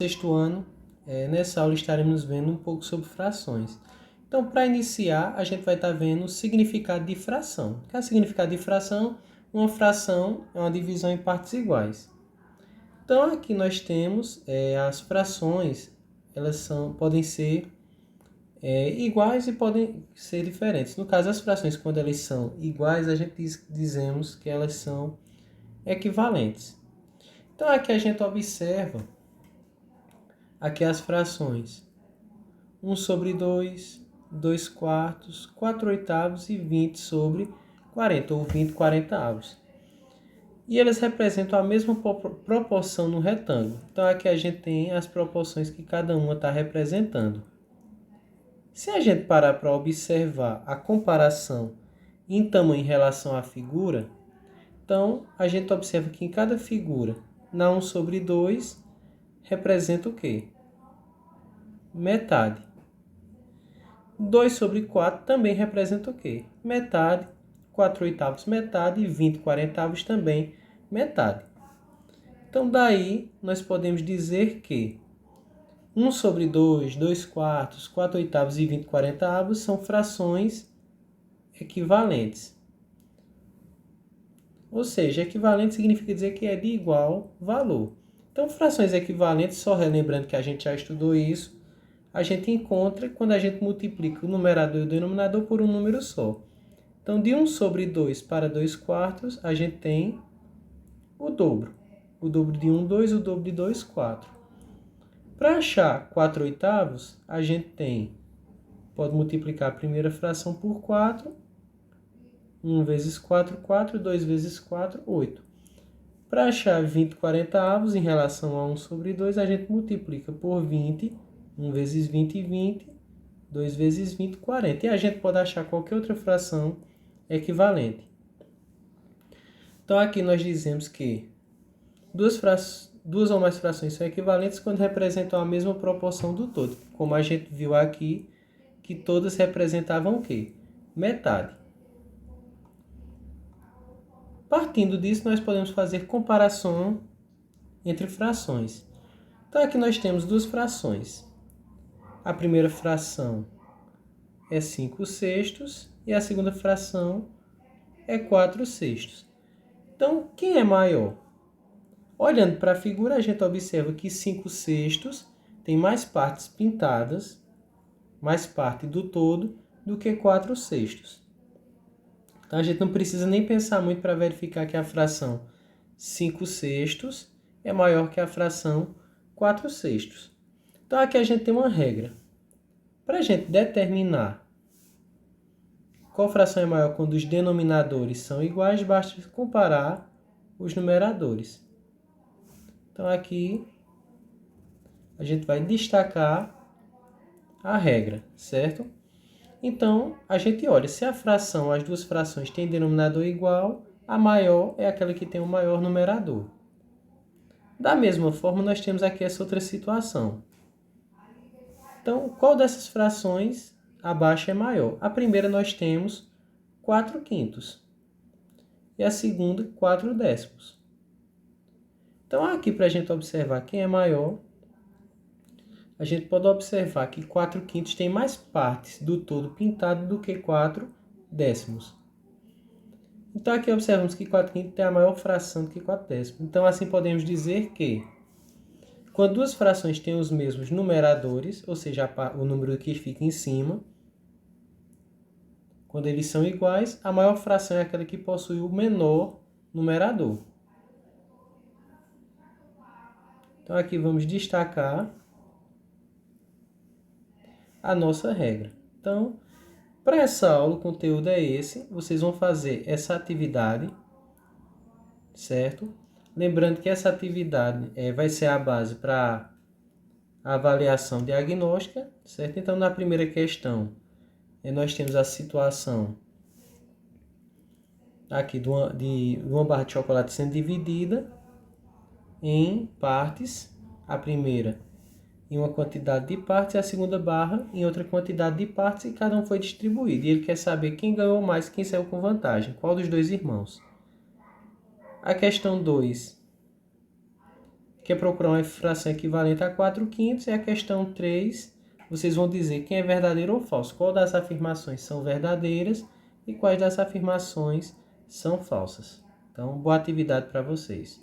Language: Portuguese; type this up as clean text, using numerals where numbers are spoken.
Sexto ano, nessa aula estaremos vendo um pouco sobre frações. Então, para iniciar, a gente vai estar vendo o significado de fração. O que é o significado de fração? Uma fração é uma divisão em partes iguais. Então, aqui nós temos as frações, podem ser iguais e podem ser diferentes. No caso, as frações, quando elas são iguais, a gente dizemos que elas são equivalentes. Então, aqui a gente observa aqui as frações 1 sobre 2, 2 quartos, 4 oitavos e 20 sobre 40, ou 20 quarentavos. E eles representam a mesma proporção no retângulo. Então aqui a gente tem as proporções que cada uma está representando. Se a gente parar para observar a comparação em tamanho em relação à figura, então a gente observa que em cada figura, na 1 sobre 2, representa o quê? Metade. 2 sobre 4 também representa o quê? Metade. 4 oitavos, metade. E 20 quarentavos também, metade. Então, daí, nós podemos dizer que 1 sobre 2, 2 quartos, 4 oitavos e 20 quarentavos são frações equivalentes. Ou seja, equivalente significa dizer que é de igual valor. Então, frações equivalentes, só relembrando que a gente já estudou isso, a gente encontra quando a gente multiplica o numerador e o denominador por um número só. Então, de 1 sobre 2 para 2 quartos, a gente tem o dobro. O dobro de 1, 2, o dobro de 2, 4. Para achar 4 oitavos, a gente pode multiplicar a primeira fração por 4. 1 vezes 4, 4. 2 vezes 4, 8. Para achar 20 quarentavos em relação a 1 sobre 2, a gente multiplica por 20. 1 vezes 20, 20. 2 vezes 20, 40. E a gente pode achar qualquer outra fração equivalente. Então, aqui nós dizemos que duas ou mais frações são equivalentes quando representam a mesma proporção do todo. Como a gente viu aqui, que todas representavam o quê? Metade. Partindo disso, nós podemos fazer comparação entre frações. Então, aqui nós temos duas frações. A primeira fração é 5 sextos e a segunda fração é 4 sextos. Então, quem é maior? Olhando para a figura, a gente observa que 5 sextos tem mais partes pintadas, mais parte do todo, do que 4 sextos. Então, a gente não precisa nem pensar muito para verificar que a fração 5 sextos é maior que a fração 4 sextos. Então, aqui a gente tem uma regra. Para a gente determinar qual fração é maior quando os denominadores são iguais, basta comparar os numeradores. Então, aqui a gente vai destacar a regra, certo? Então, a gente olha, se a fração, as duas frações têm denominador igual, a maior é aquela que tem o maior numerador. Da mesma forma, nós temos aqui essa outra situação. Então, qual dessas frações abaixo é maior? A primeira nós temos 4 quintos. E a segunda, 4 décimos. Então, aqui para a gente observar quem é maior, a gente pode observar que 4 quintos tem mais partes do todo pintado do que 4 décimos. Então, aqui observamos que 4 quintos tem a maior fração do que 4 décimos. Então, assim podemos dizer que quando duas frações têm os mesmos numeradores, ou seja, o número que fica em cima, quando eles são iguais, a maior fração é aquela que possui o menor numerador. Então, aqui vamos destacar a nossa regra. Então, para essa aula, o conteúdo é esse. Vocês vão fazer essa atividade, certo? Lembrando que essa atividade vai ser a base para a avaliação diagnóstica, certo? Então, na primeira questão, nós temos a situação aqui de uma barra de chocolate sendo dividida em partes. A primeira em uma quantidade de partes e a segunda barra em outra quantidade de partes, e cada um foi distribuído. E ele quer saber quem ganhou mais, quem saiu com vantagem, qual dos dois irmãos. A questão 2 que é procurar uma fração equivalente a 4/5, e a questão 3, vocês vão dizer quem é verdadeiro ou falso, qual das afirmações são verdadeiras e quais das afirmações são falsas. Então, boa atividade para vocês.